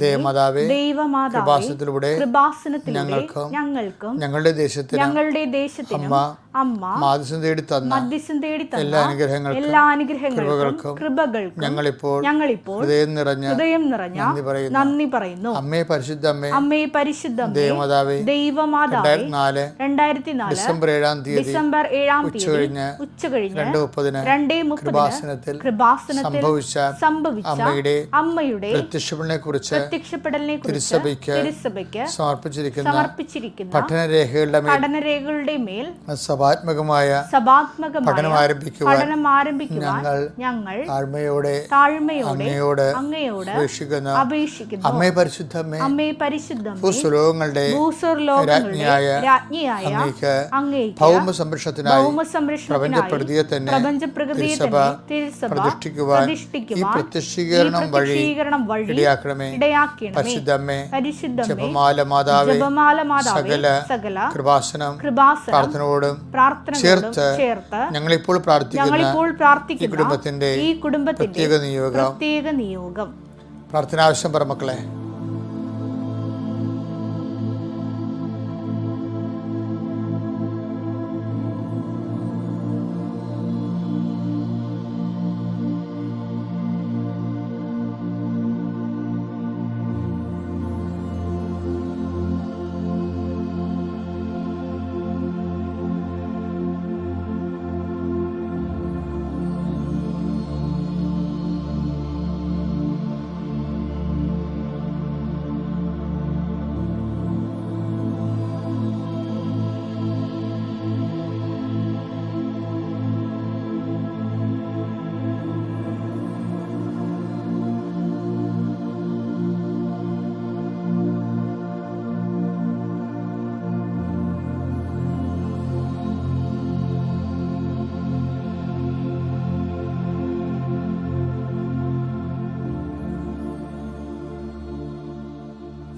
ദൈവമാതാവേ, കൃപാസനത്തിലൂടെ ഞങ്ങൾക്കും ഞങ്ങളുടെ ദേശത്തിനും അമ്മ മാധ്യസ്ഥം തേടി തന്ന എല്ലാ അനുഗ്രഹങ്ങൾക്കും കൃപകൾക്കും ഞങ്ങളിപ്പോൾ ഹൃദയം നിറഞ്ഞ നന്ദി പറയുന്നു. അമ്മേ പരിശുദ്ധ ദൈവമാതാവേ, 2004 ഡിസംബർ 7 തീയതി ഉച്ചകഴിഞ്ഞ് 2:30 കൃപാസനത്തിൽ സംഭവിച്ച അമ്മയുടെ പ്രത്യക്ഷപ്പെടലിനെ കുറിച്ച് തിരുസഭയ്ക്ക് സമർപ്പിച്ചിരിക്കുന്ന പഠനരേഖകളുടെ മേൽ സഭാത്മകമായ പഠനം ആരംഭിക്കുവാൻ ഞങ്ങൾ താഴ്മയോടെ അങ്ങയോട് അപേക്ഷിക്കുന്നു. അമ്മേ പരിശുദ്ധമേ, ഭൂസ്വലോകങ്ങളുടെ രാജ്ഞിയായ അങ്ങേക്ക് ഭൗമ സംരക്ഷണത്തിനായി പ്രപഞ്ചപ്രകൃതിയെ തന്നെ തിരുസഭ പ്രതിഷ്ഠിക്കുവാൻ ഈ പ്രത്യക്ഷീകരണം വഴി ഇടയാക്കണമേ. പരിശുദ്ധമേ, ജപമാല മാതാവേ, സകല കൃപാസനം പ്രാർത്ഥനയോടും ചേർത്ത് ഞങ്ങളിപ്പോൾ പ്രാർത്ഥിക്കുന്ന ഈ കുടുംബത്തിന്റെ പ്രത്യേക നിയോഗം പ്രാർത്ഥനാവശ്യം പറ മക്കളെ.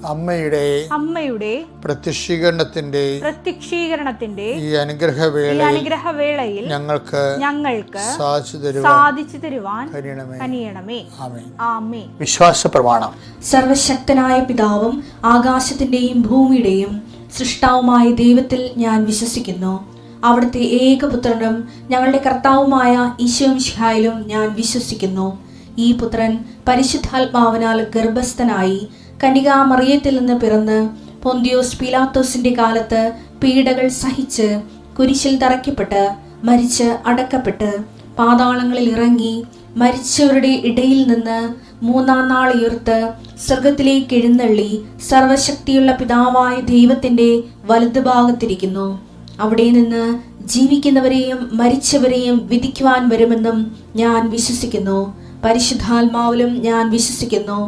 അമ്മയുടെ പ്രത്യക്ഷീകരണത്തിന്റെ ഈ അനുഗ്രഹവേളയിൽ ഞങ്ങൾക്ക് സാധിച്ചു തരുവാൻ കനിയണമേ. ആമേൻ. വിശ്വാസ പ്രമാണം. സർവശക്തനായ പിതാവും ആകാശത്തിന്റെയും ഭൂമിയുടെയും സൃഷ്ടാവുമായ ദൈവത്തിൽ ഞാൻ വിശ്വസിക്കുന്നു. അവിടുത്തെ ഏകപുത്രനും ഞങ്ങളുടെ കർത്താവുമായ ഈശോമിശിഹായിലും ഞാൻ വിശ്വസിക്കുന്നു. ഈ പുത്രൻ പരിശുദ്ധാത്മാവിനാൽ ഗർഭസ്ഥനായി കന്യകാമറിയത്തിൽ നിന്ന് പിറന്ന് പൊന്തിയോസ് പീലാത്തോസിന്റെ കാലത്ത് പീഡകൾ സഹിച്ച് കുരിശിൽ തറയ്ക്കപ്പെട്ട് മരിച്ച് അടക്കപ്പെട്ട് പാതാളങ്ങളിൽ ഇറങ്ങി മരിച്ചവരുടെ ഇടയിൽ നിന്ന് 3-ാം നാൾ ഉയർത്ത് സ്വർഗത്തിലേക്ക് എഴുന്നള്ളി സർവശക്തിയുള്ള പിതാവായ ദൈവത്തിന്റെ വലതുഭാഗത്തിരിക്കുന്നു. അവിടെ നിന്ന് ജീവിക്കുന്നവരെയും മരിച്ചവരെയും വിധിക്കുവാൻ വരുമെന്നും ഞാൻ വിശ്വസിക്കുന്നു. പരിശുദ്ധാത്മാവിലും ഞാൻ വിശ്വസിക്കുന്നു.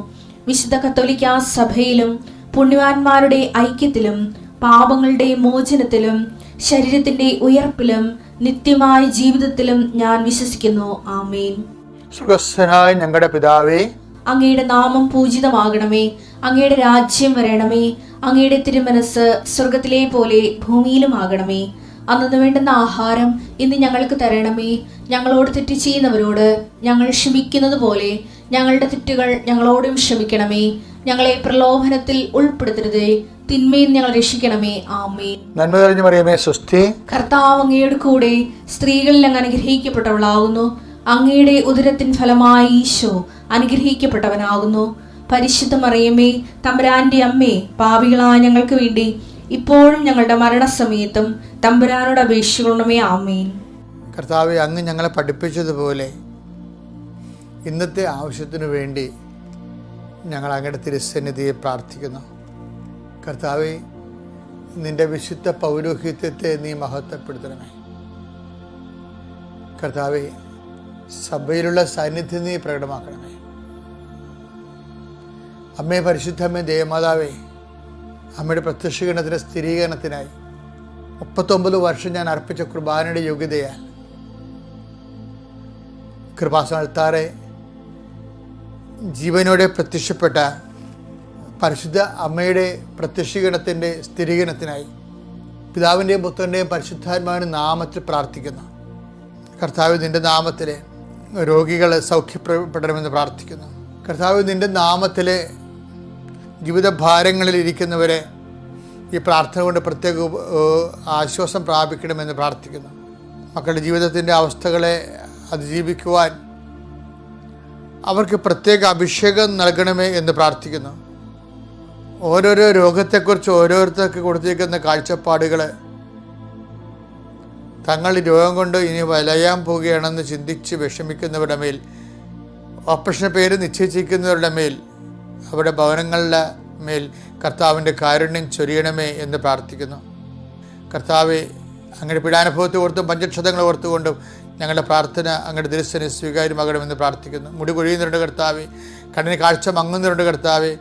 വിശുദ്ധ കത്തോലിക്കാ സഭയിലും പുണ്യവാന്മാരുടെ ഐക്യത്തിലും പാപങ്ങളുടെ മോചനത്തിലും ശരീരത്തിന്റെ ഉയർപ്പിലും നിത്യമായ ജീവിതത്തിലും ഞാൻ വിശ്വസിക്കുന്നു. ആമേൻ. സ്വർഗ്ഗസ്ഥനായ ഞങ്ങളുടെ പിതാവേ, അങ്ങയുടെ നാമം പൂജിതമാകണമേ. അങ്ങയുടെ രാജ്യം വരണമേ. അങ്ങയുടെ തിരുമനസ് സ്വർഗത്തിലെ പോലെ ഭൂമിയിലും ആകണമേ. അന്നു വേണ്ടുന്ന ആഹാരം ഇന്ന് ഞങ്ങൾക്ക് തരണമേ. ഞങ്ങളോട് തെറ്റ് ചെയ്യുന്നവരോട് ഞങ്ങൾ ക്ഷമിക്കുന്നത് പോലെ ഞങ്ങളുടെ തെറ്റുകൾ ഞങ്ങളോടും ക്ഷമിക്കണമേ. ഞങ്ങളെ പ്രലോഭനത്തിൽ ഉൾപ്പെടുത്തരുതേ, തിന്മയിൽ ഞങ്ങൾ രക്ഷിക്കണമേ. ആമേൻ. നന്മ നിറഞ്ഞ മറിയമേ, സ്വസ്തി. കർത്താവ് അങ്ങയുടെ കൂടെ സ്ത്രീകളിൽ അങ്ങ് അനുഗ്രഹിക്കപ്പെട്ടവളാകുന്നു. അങ്ങയുടെ ഉദരത്തിൻ ഫലമായി ഈശോ അനുഗ്രഹിക്കപ്പെട്ടവനാകുന്നു. പരിശുദ്ധ മറിയമേ, തമ്പുരാന്റെ അമ്മേ, പാപികളായ ഞങ്ങൾക്ക് വേണ്ടി ഇപ്പോഴും ഞങ്ങളുടെ മരണസമയത്തും തമ്പുരാനോട് അപേക്ഷിക്കണമേ. ആമേൻ. കർത്താവേ, അങ്ങ് ഞങ്ങളെ പഠിപ്പിച്ചതുപോലെ ഇന്നത്തെ ആവശ്യത്തിനു വേണ്ടി ഞങ്ങൾ അങ്ങയുടെ തിരുസന്നിധിയെ പ്രാർത്ഥിക്കുന്നു. കർത്താവേ, നിന്റെ വിശുദ്ധ പൗരോഹിത്യത്തെ നീ മഹത്വപ്പെടുത്തണമേ. കർത്താവേ, സഭയിലുള്ള സാന്നിധ്യം നീ പ്രകടമാക്കണമേ. അമ്മേ പരിശുദ്ധമ്മേ, ദേവമാതാവേ, അമ്മയുടെ പ്രത്യക്ഷീകരണത്തിൻ്റെ സ്ഥിരീകരണത്തിനായി 39 വർഷം ഞാൻ അർപ്പിച്ച കുർബാനയുടെ യോഗ്യതയാൽ കൃപാസനത്താറെ ജീവനോടെ പ്രത്യക്ഷപ്പെട്ട പരിശുദ്ധ അമ്മയുടെ പ്രത്യക്ഷീകരണത്തിൻ്റെ സ്ഥിരീകരണത്തിനായി പിതാവിൻ്റെയും പുത്രൻ്റെയും പരിശുദ്ധാത്മാവിൻ്റെ നാമത്തിൽ പ്രാർത്ഥിക്കുന്നു. കർത്താവ്, നിൻ്റെ നാമത്തിലെ രോഗികൾ സൗഖ്യപ്പെടണമെന്ന് പ്രാർത്ഥിക്കുന്നു. കർത്താവ്, നിൻ്റെ നാമത്തിലെ ജീവിതഭാരങ്ങളിൽ ഇരിക്കുന്നവരെ ഈ പ്രാർത്ഥന കൊണ്ട് പ്രത്യേക ആശ്വാസം പ്രാപിക്കണമെന്ന് പ്രാർത്ഥിക്കുന്നു. മക്കളുടെ ജീവിതത്തിൻ്റെ അവസ്ഥകളെ അതിജീവിക്കുവാൻ അവർക്ക് പ്രത്യേക അഭിഷേകം നൽകണമേ എന്ന് പ്രാർത്ഥിക്കുന്നു. ഓരോരോ രോഗത്തെക്കുറിച്ച് ഓരോരുത്തർക്ക് കൊടുത്തിരിക്കുന്ന കാഴ്ചപ്പാടുകൾ തങ്ങൾ ഈ രോഗം കൊണ്ട് ഇനി വലയാൻ പോവുകയാണെന്ന് ചിന്തിച്ച് വിഷമിക്കുന്നവരുടെ മേൽ, ഓപ്പറേഷന് പേര് നിശ്ചയിച്ചിരിക്കുന്നവരുടെ മേൽ, അവരുടെ ഭവനങ്ങളുടെ മേൽ കർത്താവിൻ്റെ കാരുണ്യം ചൊരിയണമേ എന്ന് പ്രാർത്ഥിക്കുന്നു. കർത്താവെ, അങ്ങയുടെ പീഡാനുഭവത്തെ ഓർത്തും പഞ്ചക്ഷതങ്ങൾ ഓർത്തുകൊണ്ടും ഞങ്ങളുടെ പ്രാർത്ഥന അങ്ങയുടെ ദൃശ്യന് സ്വീകാര്യമാകണമെന്ന് പ്രാർത്ഥിക്കുന്നു. മുടി കൊഴിയുന്നവരുണ്ട് കർത്താവെ, കണ്ണിന് കാഴ്ച മങ്ങുന്നവരുണ്ട് കർത്താവെ,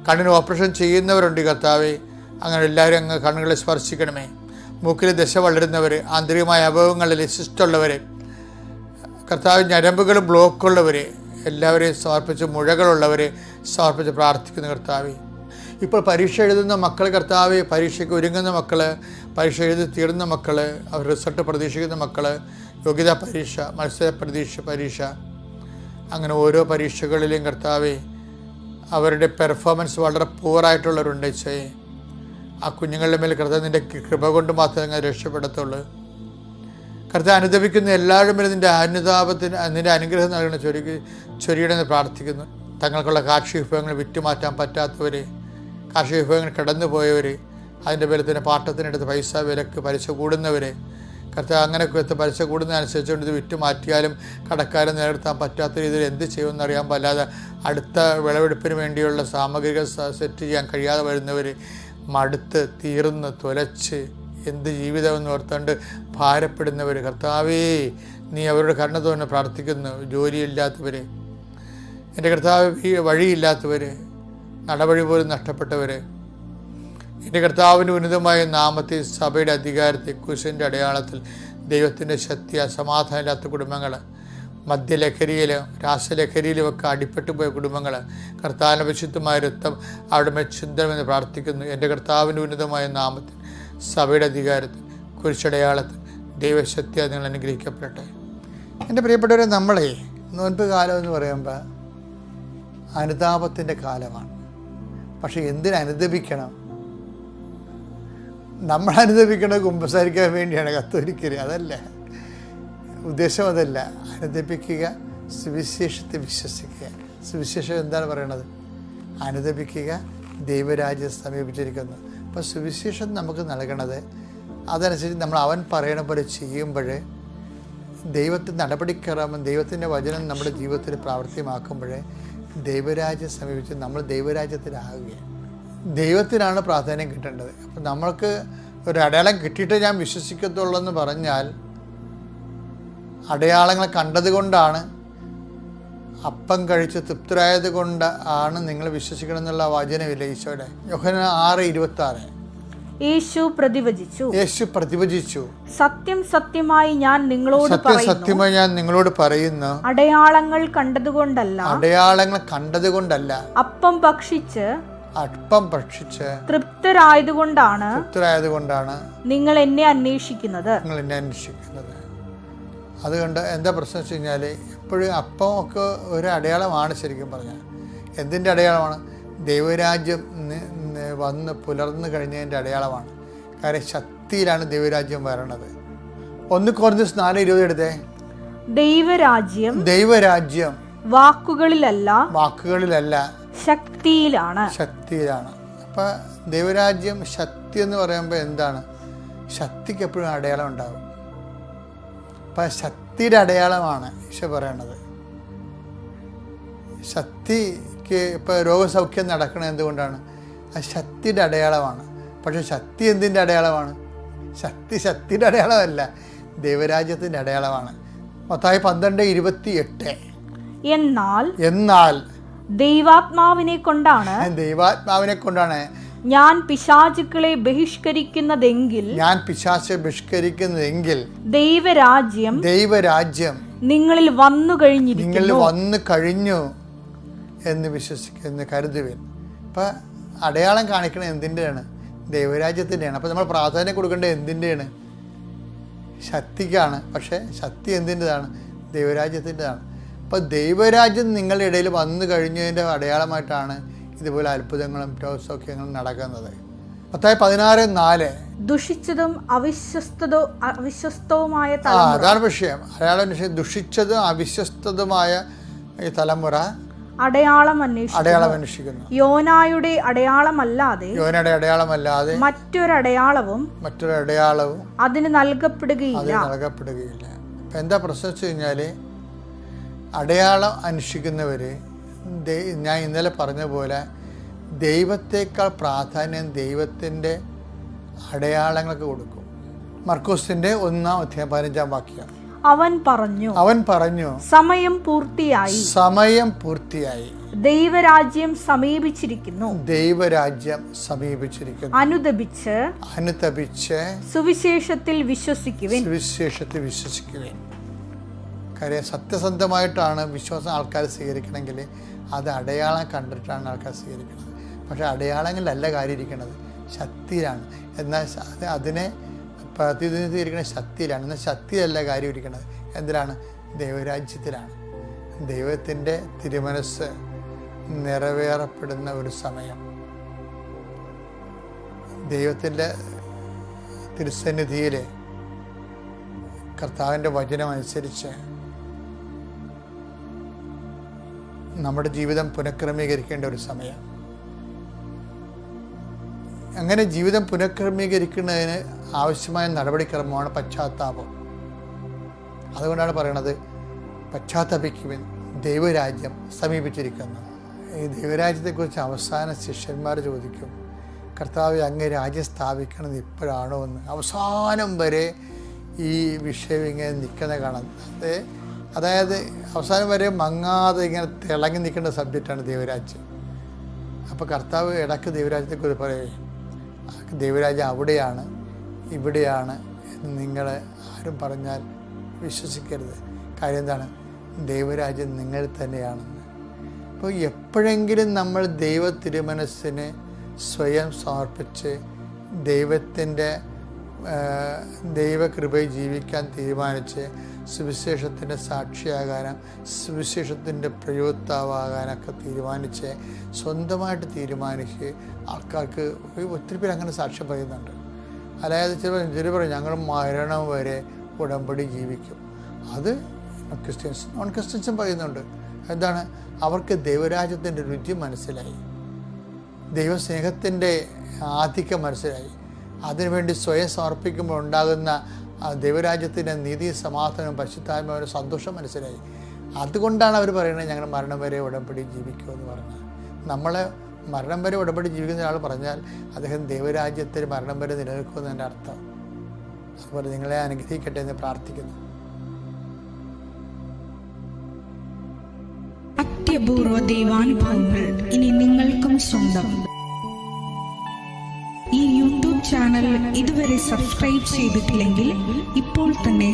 കണ്ണിന് ഓപ്പറേഷൻ ചെയ്യുന്നവരുണ്ട് കർത്താവെ. അങ്ങനെ എല്ലാവരും അങ്ങ് കണ്ണുകളെ സ്പർശിക്കണമേ. മൂക്കിൽ ദശ വളരുന്നവർ, ആന്തരികമായ അവയവങ്ങളിൽ ശിഷ്ടമുള്ളവർ, കർത്താവ് ഞരമ്പുകൾ ബ്ലോക്കുള്ളവർ എല്ലാവരെയും സമർപ്പിച്ച്, മുഴകളുള്ളവരെ സമർപ്പിച്ച് പ്രാർത്ഥിക്കുന്നു കർത്താവെ. ഇപ്പോൾ പരീക്ഷ എഴുതുന്ന മക്കൾ കർത്താവെ, പരീക്ഷയ്ക്ക് ഒരുങ്ങുന്ന മക്കൾ, പരീക്ഷ എഴുതി തീർന്ന മക്കൾ, അവർ റിസൾട്ട് പ്രതീക്ഷിക്കുന്ന മക്കൾ, യോഗ്യതാ പരീക്ഷ, മത്സര പരീക്ഷ, അങ്ങനെ ഓരോ പരീക്ഷകളിലെയും കർത്താവെ അവരുടെ പെർഫോമൻസ് വളരെ പൂറായിട്ടുള്ളവരുണ്ട്. ആ കുഞ്ഞുങ്ങളുടെ മേൽ കർത്താവ് നിൻ്റെ കൃപ കൊണ്ട് മാത്രമേ അങ്ങനെ രക്ഷപ്പെടത്തുള്ളൂ. കർത്താവ് അനുദപിക്കുന്ന എല്ലാവരുടെ മേലും നിൻ്റെ അനുഗ്രഹം നൽകണം, ചൊരിയണമെന്ന് പ്രാർത്ഥിക്കുന്നു. തങ്ങൾക്കുള്ള കാർഷിക വിഭവങ്ങൾ വിറ്റുമാറ്റാൻ പറ്റാത്തവർ, കാർഷിക വിഭവങ്ങൾ കടന്നു പോയവർ, അതിൻ്റെ പേരിൽ തന്നെ പാട്ടത്തിനെടുത്ത് പൈസ വിലക്ക് പലിശ കൂടുന്നവർ, കർത്താവ് അങ്ങനെ പലിശ കൂടുന്നതനുസരിച്ചുകൊണ്ട് ഇത് വിറ്റുമാറ്റിയാലും കടക്കാരും നിലനിർത്താൻ പറ്റാത്ത രീതിയിൽ എന്ത് ചെയ്യുമെന്ന് അറിയാൻ പാടില്ലാതെ അടുത്ത വിളവെടുപ്പിന് വേണ്ടിയുള്ള സാമഗ്രികൾ സെറ്റ് ചെയ്യാൻ കഴിയാതെ വരുന്നവർ, മടുത്ത് തീർന്ന് തുലച്ച് എന്ത് ജീവിതമെന്ന് ഓർത്തുകൊണ്ട് ഭാരപ്പെടുന്നവർ, കർത്താവേ നീ അവരുടെ കരുണ തോന്നെ പ്രാർത്ഥിക്കുന്നു. ജോലിയില്ലാത്തവർ, എൻ്റെ കർത്താവ് വഴിയില്ലാത്തവർ, നടവഴി പോലും നഷ്ടപ്പെട്ടവർ, എൻ്റെ കർത്താവിൻ്റെ ഉന്നതമായ നാമത്തിൽ, സഭയുടെ അധികാരത്തിൽ, കുരിശിൻ്റെ അടയാളത്തിൽ, ദൈവത്തിൻ്റെ ശക്തി, സമാധാനമില്ലാത്ത കുടുംബങ്ങൾ, മദ്യലഹരിയിലും രാസലഹരിയിലും ഒക്കെ അടിപ്പെട്ടു പോയ കുടുംബങ്ങൾ, കർത്താവിൻ്റെ വിശുദ്ധമായ രക്തം അവിടെ മെച്ചുന്തമെന്ന് പ്രാർത്ഥിക്കുന്നു. എൻ്റെ കർത്താവിൻ്റെ ഉന്നതമായ നാമത്തിൽ, സഭയുടെ അധികാരത്തിൽ, കുരിശടയാളത്തിൽ, ദൈവശക്തി നിങ്ങൾ അനുഗ്രഹിക്കപ്പെടട്ടെ. എൻ്റെ പ്രിയപ്പെട്ടവരെ, നമ്മളെ നോൻപ് കാലം എന്ന് പറയുമ്പോൾ അനുതാപത്തിൻ്റെ കാലമാണ്. പക്ഷെ എന്തിനനുദപിക്കണം? നമ്മൾ അനുദപിക്കണത് കുമ്പസാരിക്കാൻ വേണ്ടിയാണ്, കത്തോലിക്കര് അതല്ല ഉദ്ദേശം, അതല്ല. അനുദപിക്കുക, സുവിശേഷത്തെ വിശ്വസിക്കുക. സുവിശേഷം എന്താണ് പറയണത്? അനുദപിക്കുക, ദൈവരാജ്യം സമീപിച്ചിരിക്കുന്നു. അപ്പോൾ സുവിശേഷം നമുക്ക് നൽകണത് അതനുസരിച്ച് നമ്മൾ അവൻ പറയണ പോലെ ചെയ്യുമ്പോൾ, ദൈവത്തിൻ്റെ നടപടിക്രമം, ദൈവത്തിൻ്റെ വചനം നമ്മുടെ ജീവിതത്തിൽ പ്രാവർത്തികമാക്കുമ്പോൾ ദൈവരാജ്യം സമീപിച്ച് നമ്മൾ ദൈവരാജ്യത്തിലാകുകയാണ്. ദൈവത്തിനാണ് പ്രാധാന്യം കിട്ടേണ്ടത്. അപ്പം നമ്മൾക്ക് ഒരു അടയാളം കിട്ടിയിട്ട് ഞാൻ വിശ്വസിക്കത്തുള്ളൂ എന്ന് പറഞ്ഞാൽ, അടയാളങ്ങൾ കണ്ടതുകൊണ്ടാണ്, അപ്പം കഴിച്ച് തൃപ്തരായത് കൊണ്ട് ആണ് നിങ്ങൾ വിശ്വസിക്കണം എന്നുള്ള വചനമില്ല ഈശോയുടെ. യോഹന്നാൻ 6:26 യേശു പ്രതിവചിച്ചു, സത്യം സത്യമായി ഞാൻ നിങ്ങളോട് പറയുന്നു, അടയാളങ്ങൾ കണ്ടതുകൊണ്ടല്ല, അപ്പം ഭക്ഷിച്ച് തൃപ്തരായതുകൊണ്ടാണ് നിങ്ങൾ എന്നെ അന്വേഷിക്കുന്നത്. അതുകൊണ്ട് എന്താ പ്രശ്നം വെച്ച് കഴിഞ്ഞാൽ, എപ്പോഴും അപ്പം ഒക്കെ ഒരു അടയാളമാണ്. ശരിക്കും പറഞ്ഞാൽ എന്തിൻ്റെ അടയാളമാണ്? ദൈവരാജ്യം വന്ന് പുലർന്നു കഴിഞ്ഞതിൻ്റെ അടയാളമാണ്. കാര്യം ശക്തിയിലാണ് ദൈവരാജ്യം വരണത്. 1 കൊരിന്ത്യർ 4:20 എടുത്തേ. ദൈവരാജ്യം വാക്കുകളിലല്ല ശക്തിയിലാണ്. അപ്പം ദൈവരാജ്യം ശക്തി എന്ന് പറയുമ്പോൾ എന്താണ്? ശക്തിക്ക് എപ്പോഴും അടയാളം ഉണ്ടാകും. അപ്പം ശക്തിയുടെ അടയാളമാണ് ഈശോ പറയണത്. ശക്തിക്ക് ഇപ്പോൾ രോഗസൗഖ്യം നടക്കണത് എന്തുകൊണ്ടാണ്? ആ ശക്തിയുടെ അടയാളമാണ്. പക്ഷെ ശക്തി എന്തിൻ്റെ അടയാളമാണ്? ശക്തിയുടെ അടയാളമല്ല, ദൈവരാജ്യത്തിൻ്റെ അടയാളമാണ്. മത്തായി 12:28 എന്നാൽ ദൈവാത്മാവിനെ കൊണ്ടാണ് ഞാൻ പിശാചുക്കളെ ബഹിഷ്കരിക്കുന്നതെങ്കിൽ ദൈവരാജ്യം നിങ്ങളിൽ വന്നു കഴിഞ്ഞു എന്ന് വിശ്വസിക്കുന്ന കരുതുവിൻ. അപ്പം അടയാളം കാണിക്കണത് എന്തിൻ്റെയാണ്? ദൈവരാജ്യത്തിൻ്റെയാണ്. അപ്പം നമ്മൾ പ്രാധാന്യം കൊടുക്കേണ്ടത് എന്തിൻ്റെയാണ്? ശക്തിക്കാണ്. പക്ഷേ ശക്തി എന്തിൻ്റെതാണ്? ദൈവരാജ്യത്തിൻ്റെതാണ്. അപ്പോൾ ദൈവരാജ്യം നിങ്ങളുടെ ഇടയിൽ വന്നു കഴിഞ്ഞതിൻ്റെ അടയാളമായിട്ടാണ് ഇതുപോലെ അത്ഭുതങ്ങളും രോഗസൗഖ്യങ്ങളും നടക്കുന്നത്. മത്തായി 16:4 ദുഷിച്ചതും അവിശ്വസ്തവുമായ അതാണ് വിഷയം. അയാളെ ദുഷിച്ചതും അവിശ്വസ്തതുമായ ഈ തലമുറ അടയാളം അന്വേഷിക്കുന്നു. യോനയുടെ അടയാളമല്ലാതെ മറ്റൊരടയാളവും അതിന് നൽകപ്പെടുകയില്ല. ഇപ്പം എന്താ പ്രശ്നം വെച്ച് കഴിഞ്ഞാൽ, അടയാളം അന്വേഷിക്കുന്നവര് ഞാൻ ഇന്നലെ പറഞ്ഞ പോലെ ദൈവത്തേക്കാൾ പ്രാധാന്യം ദൈവത്തിൻ്റെ അടയാളങ്ങൾക്ക് കൊടുക്കും. മർക്കോസിന്റെ 1:15 വാക്യം. അവൻ പറഞ്ഞു സമയം പൂർത്തിയായി ദൈവരാജ്യം സമീപിച്ചിരിക്കുന്നു. അനുതപിച്ച് സുവിശേഷത്തിൽ വിശ്വസിക്കുവിൻ. കാര്യം സത്യസന്ധമായിട്ടാണ് വിശ്വാസം ആൾക്കാർ സ്വീകരിക്കണമെങ്കിൽ അത് അടയാളം കണ്ടിട്ടാണ് ആൾക്കാർ സ്വീകരിക്കുന്നത്. പക്ഷെ അടയാളങ്ങളിലല്ല കാര്യം ഇരിക്കുന്നത്, ശക്തിയിലാണ്. എന്നാൽ അതിനെ പ്രതിനിധീകരിക്കുന്ന ശക്തിയിലാണ്. എന്നാൽ ശക്തിയല്ല കാര്യം ഇരിക്കുന്നത്. എന്തിനാണ്? ദൈവരാജ്യത്തിലാണ്. ദൈവത്തിൻ്റെ തിരുമനസ്സ് നിറവേറപ്പെടുന്ന ഒരു സമയം, ദൈവത്തിൻ്റെ തിരുസന്നിധിയിൽ കർത്താവിൻ്റെ വചനം അനുസരിച്ച് നമ്മുടെ ജീവിതം പുനഃക്രമീകരിക്കേണ്ട ഒരു സമയം. അങ്ങനെ ജീവിതം പുനഃക്രമീകരിക്കുന്നതിന് ആവശ്യമായ നടപടിക്രമമാണ് പശ്ചാത്താപം. അതുകൊണ്ടാണ് പറയണത് പശ്ചാത്തപിക്കുവിൻ, ദൈവരാജ്യം സമീപിച്ചിരിക്കുന്നു. ഈ ദൈവരാജ്യത്തെക്കുറിച്ച് അവസാന ശിഷ്യന്മാർ ചോദിക്കും, കർത്താവ് അങ്ങ് രാജ്യം സ്ഥാപിക്കണമെന്ന് ഇപ്പോഴാണോ എന്ന്. അവസാനം വരെ ഈ വിഷയം ഇങ്ങനെ നിൽക്കുന്ന കാണാം. അതായത് അവസാനം വരെ മങ്ങാതെ ഇങ്ങനെ തിളങ്ങി നിൽക്കേണ്ട സബ്ജക്റ്റാണ് ദൈവരാജ്യം. അപ്പോൾ കർത്താവ് ഇടയ്ക്ക് ദൈവരാജ്യത്തെക്കുറിച്ച് പറയുകയും, ദൈവരാജ്യം അവിടെയാണ് ഇവിടെയാണ് എന്ന് നിങ്ങൾ ആരും പറഞ്ഞാൽ വിശ്വസിക്കരുത്. കാര്യം എന്താണ്? ദൈവരാജ്യം നിങ്ങൾ തന്നെയാണെന്ന്. അപ്പോൾ എപ്പോഴെങ്കിലും നമ്മൾ ദൈവ തിരുമനസ്സിന് സ്വയം സമർപ്പിച്ച് ദൈവത്തിൻ്റെ ദൈവകൃപയിൽ ജീവിക്കാൻ തീരുമാനിച്ച് സുവിശേഷത്തിൻ്റെ സാക്ഷിയാകാനും സുവിശേഷത്തിൻ്റെ പ്രയോക്താവാകാനൊക്കെ തീരുമാനിച്ച് സ്വന്തമായിട്ട് തീരുമാനിച്ച് ആൾക്കാർക്ക് ഒത്തിരി പേര് അങ്ങനെ സാക്ഷ്യം പറയുന്നുണ്ട്. അതായത് ചില പറയും ഞങ്ങൾ മരണം വരെ ഉടമ്പടി ജീവിക്കും. അത് നോൺ ക്രിസ്ത്യൻസും പറയുന്നുണ്ട്. എന്താണ്? അവർക്ക് ദൈവരാജ്യത്തിൻ്റെ രുചി മനസ്സിലായി, ദൈവസ്നേഹത്തിൻ്റെ ആധിക്യം മനസ്സിലായി. അതിനുവേണ്ടി സ്വയം സമർപ്പിക്കുമ്പോൾ ഉണ്ടാകുന്ന ദൈവരാജ്യത്തിൻ്റെ നീതി, സമാധാനം, പരിശുദ്ധാത്മാവിൻ്റെ സന്തോഷം മനസ്സിലായി. അതുകൊണ്ടാണ് അവർ പറയുന്നത് ഞങ്ങൾ മരണം വരെ ഉടമ്പടി ജീവിക്കുമെന്ന് പറഞ്ഞത്. നമ്മളെ മരണം വരെ ഉടമ്പടി ജീവിക്കുന്ന ഒരാൾ പറഞ്ഞാൽ അദ്ദേഹം ദൈവരാജ്യത്തിൽ മരണം വരെ നിലനിൽക്കുമെന്നതിൻ്റെ അർത്ഥം. അതുപോലെ നിങ്ങളെ അനുഗ്രഹിക്കട്ടെ എന്ന് പ്രാർത്ഥിക്കുന്നു. അത്യപൂർവ ദൈവാനുഭവങ്ങൾ ഇനി നിങ്ങൾക്കും സ്വന്തം. ഈ യൂട്യൂബ് ചാനൽ ഇതുവരെ സബ്സ്ക്രൈബ് ചെയ്തിട്ടില്ലെങ്കിൽ ഇപ്പോൾ തന്നെ